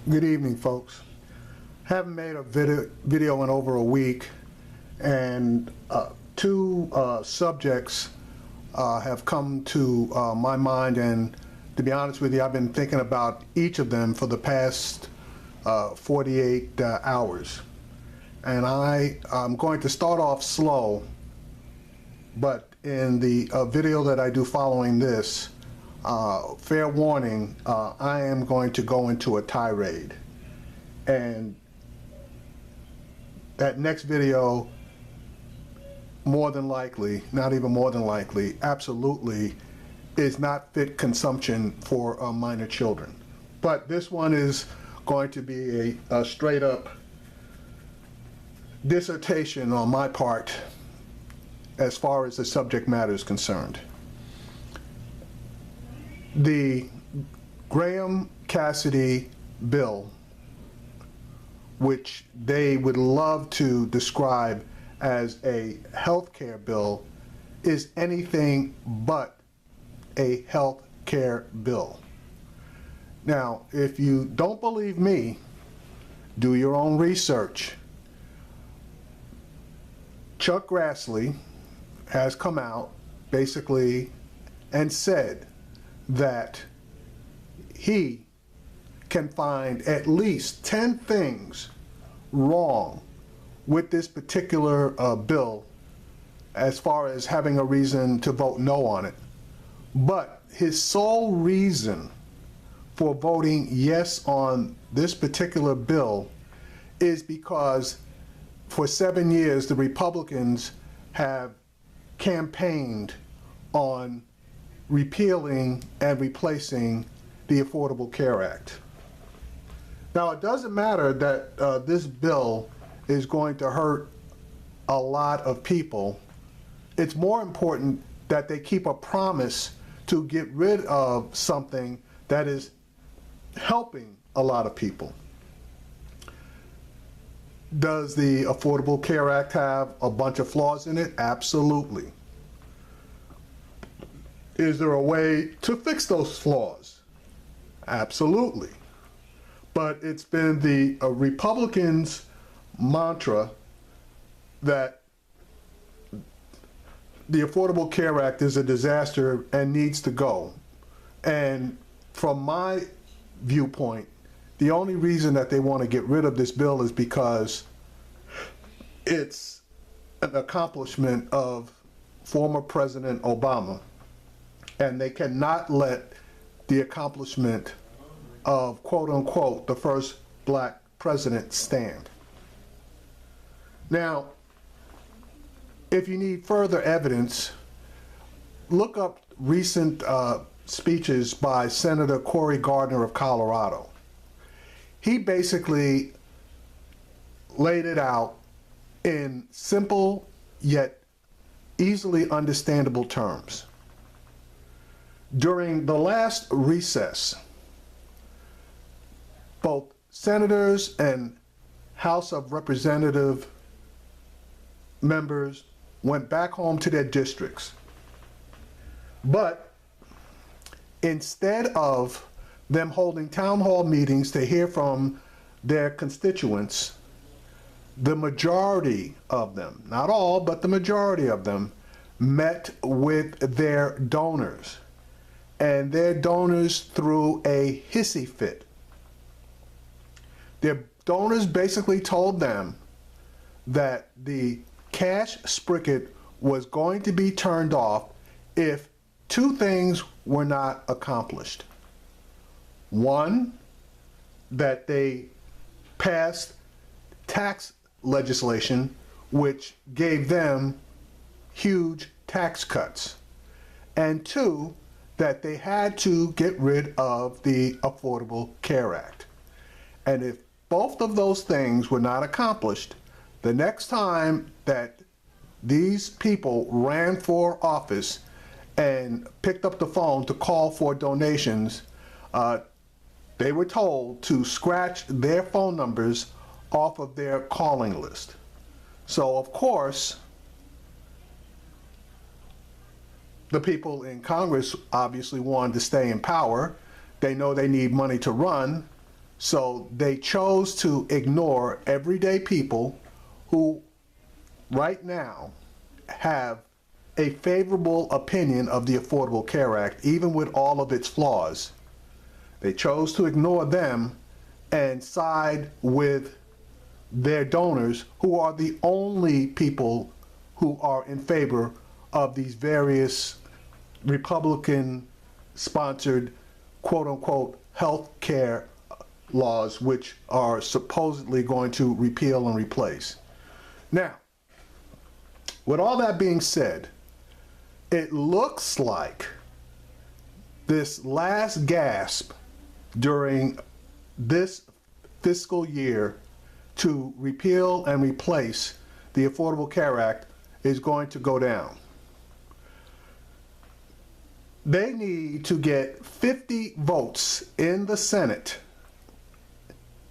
Good evening, folks. Haven't made a video in over a week, and two subjects have come to my mind, and to be honest with you, I've been thinking about each of them for the past 48 hours. And I'm going to start off slow, but in the video that I do following this, fair warning, I am going to go into a tirade. And that next video, more than likely, not even more than likely, absolutely is not fit consumption for minor children. But this one is going to be a straight up dissertation on my part as far as the subject matter is concerned. The Graham-Cassidy bill, which they would love to describe as a health care bill, is anything but a health care bill. Now, if you don't believe me, do your own research. Chuck Grassley has come out basically and said that he can find at least 10 things wrong with this particular bill as far as having a reason to vote no on it. But his sole reason for voting yes on this particular bill is because for 7 years the Republicans have campaigned on repealing and replacing the Affordable Care Act. Now, it doesn't matter that this bill is going to hurt a lot of people. It's more important that they keep a promise to get rid of something that is helping a lot of people. Does the Affordable Care Act have a bunch of flaws in it? Absolutely. Is there a way to fix those flaws? Absolutely. But it's been the Republicans' mantra that the Affordable Care Act is a disaster and needs to go. And from my viewpoint, the only reason that they want to get rid of this bill is because it's an accomplishment of former President Obama. And they cannot let the accomplishment of, quote unquote, the first black president stand. Now, if you need further evidence, look up recent speeches by Senator Cory Gardner of Colorado. He basically laid it out in simple yet easily understandable terms. During the last recess, both senators and House of Representative members went back home to their districts. But instead of them holding town hall meetings to hear from their constituents, the majority of them, not all, but the majority of them, met with their donors. And their donors threw a hissy fit. Their donors basically told them that the cash spigot was going to be turned off if two things were not accomplished. One, that they passed tax legislation which gave them huge tax cuts. And two, that they had to get rid of the Affordable Care Act. And if both of those things were not accomplished, the next time that these people ran for office and picked up the phone to call for donations, they were told to scratch their phone numbers off of their calling list. So, of course, the people in Congress obviously wanted to stay in power. They know they need money to run, So they chose to ignore everyday people who right now have a favorable opinion of the Affordable Care Act, even with all of its flaws. They chose to ignore them and side with their donors, who are the only people who are in favor of these various Republican-sponsored, quote-unquote, health care laws, which are supposedly going to repeal and replace. Now, with all that being said, it looks like this last gasp during this fiscal year to repeal and replace the Affordable Care Act is going to go down. They need to get 50 votes in the Senate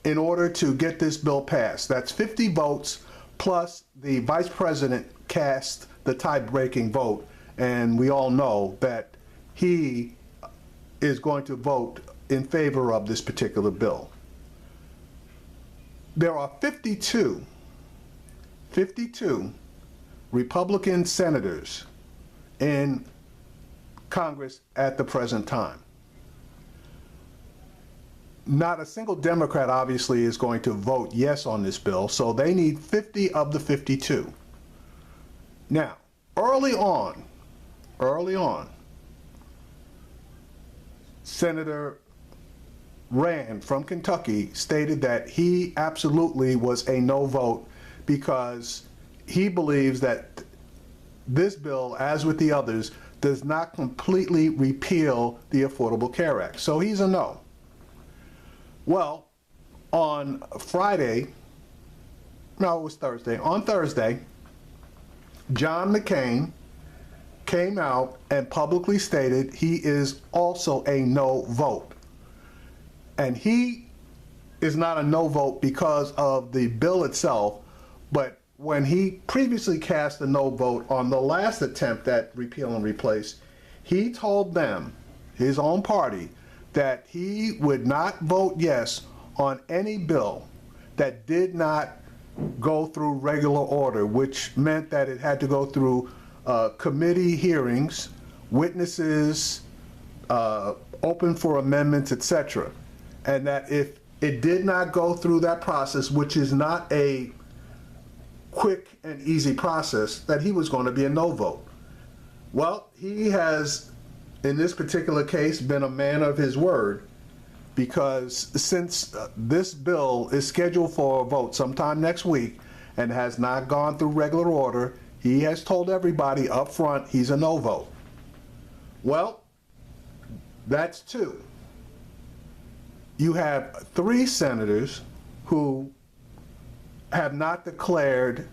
in order to get this bill passed. That's 50 votes plus the vice president cast the tie-breaking vote, and we all know that he is going to vote in favor of this particular bill. There are 52 Republican senators in Congress at the present time. Not a single Democrat, obviously, is going to vote yes on this bill, so they need 50 of the 52. Now, early on, Senator Rand from Kentucky stated that he absolutely was a no vote because he believes that this bill, as with the others, does not completely repeal the Affordable Care Act. So he's a no. Well, on Thursday, John McCain came out and publicly stated he is also a no vote. And he is not a no vote because of the bill itself, but when he previously cast a no vote on the last attempt at repeal and replace, he told them, his own party, that he would not vote yes on any bill that did not go through regular order, which meant that it had to go through committee hearings, witnesses, open for amendments, etc. And that if it did not go through that process, which is not a quick and easy process, that he was going to be a no vote. Well, he has, in this particular case, been a man of his word, because since this bill is scheduled for a vote sometime next week and has not gone through regular order, he has told everybody up front he's a no vote. Well, that's two. You have 3 senators who have not declared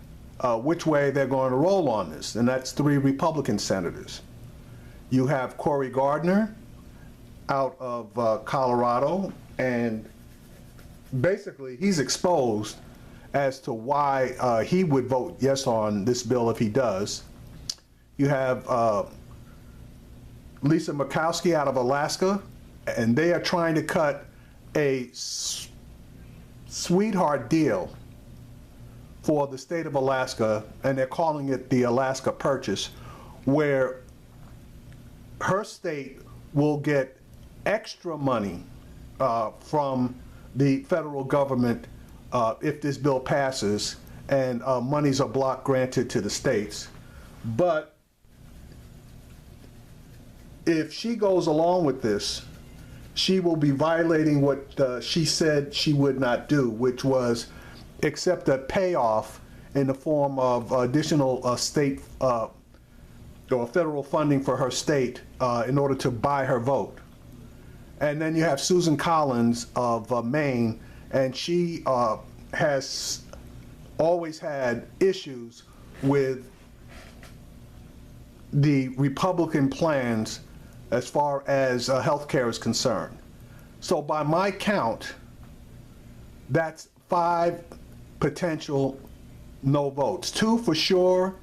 which way they're going to roll on this, and that's 3 Republican senators. You have Cory Gardner out of Colorado, and basically he's exposed as to why he would vote yes on this bill if he does. You have Lisa Murkowski out of Alaska, and they are trying to cut a sweetheart deal for the state of Alaska, and they're calling it the Alaska Purchase, where her state will get extra money from the federal government if this bill passes, and monies are block granted to the states. But if she goes along with this, she will be violating what she said she would not do, which was accept a payoff in the form of additional state or federal funding for her state in order to buy her vote. And then you have Susan Collins of Maine, and she has always had issues with the Republican plans as far as health care is concerned. So by my count, that's 5 potential no votes. 2 for sure,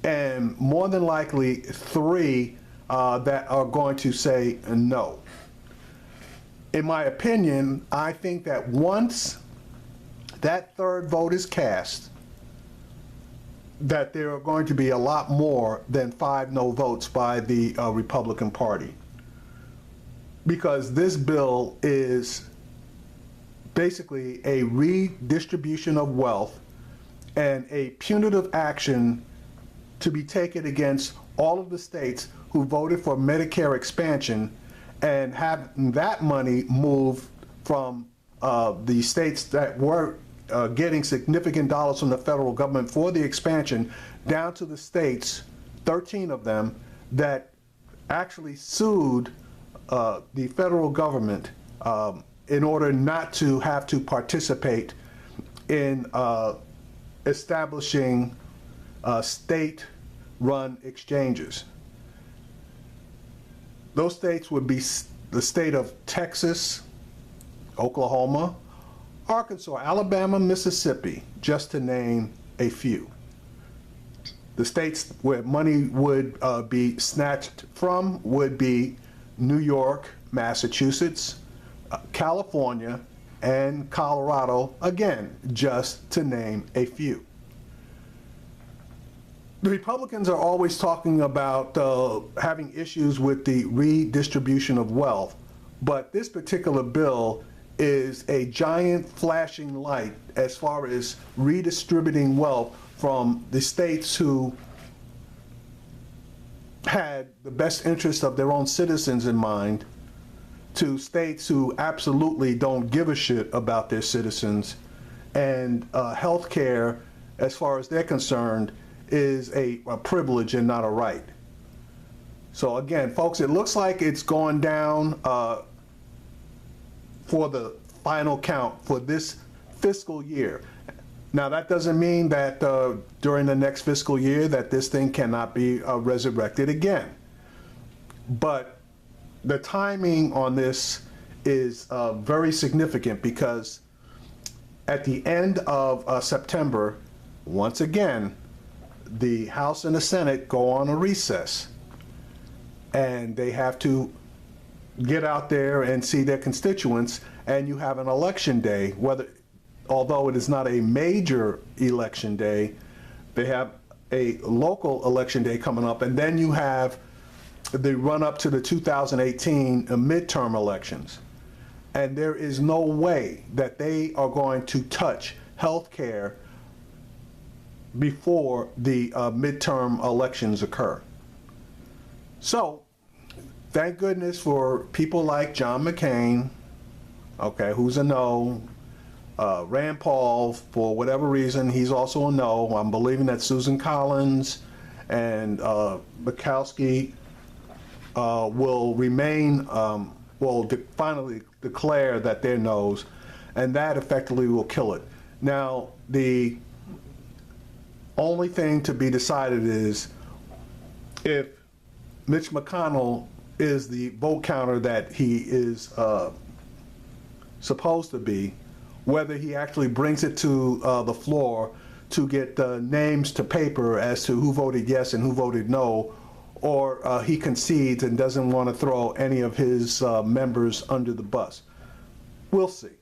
and more than likely 3 that are going to say no. in my opinion, I think that once that third vote is cast, that there are going to be a lot more than 5 no votes by the Republican Party. Because this bill is basically a redistribution of wealth and a punitive action to be taken against all of the states who voted for Medicare expansion and have that money move from the states that were getting significant dollars from the federal government for the expansion down to the states, 13 of them, that actually sued the federal government in order not to have to participate in establishing state-run exchanges. Those states would be the state of Texas, Oklahoma, Arkansas, Alabama, Mississippi, just to name a few. The states where money would be snatched from would be New York, Massachusetts, California, and Colorado, again, just to name a few. The Republicans are always talking about having issues with the redistribution of wealth, but this particular bill is a giant flashing light as far as redistributing wealth from the states who had the best interest of their own citizens in mind to states who absolutely don't give a shit about their citizens, and health care, as far as they're concerned, is a privilege and not a right. So again, folks, it looks like it's going down for the final count for this fiscal year. Now, that doesn't mean that during the next fiscal year that this thing cannot be resurrected again. But the timing on this is very significant, because at the end of September, once again, the House and the Senate go on a recess, and they have to get out there and see their constituents, and you have an election day. Although it is not a major election day, they have a local election day coming up, and then you have the run up to the 2018 midterm elections. And there is no way that they are going to touch health care before the midterm elections occur. So, thank goodness for people like John McCain, okay, who's a no. Rand Paul, for whatever reason, he's also a no. I'm believing that Susan Collins and Bukowski will remain, finally declare that they're no's, and that effectively will kill it. Now, the only thing to be decided is if Mitch McConnell is the vote counter that he is supposed to be, whether he actually brings it to the floor to get names to paper as to who voted yes and who voted no, or he concedes and doesn't want to throw any of his members under the bus. We'll see.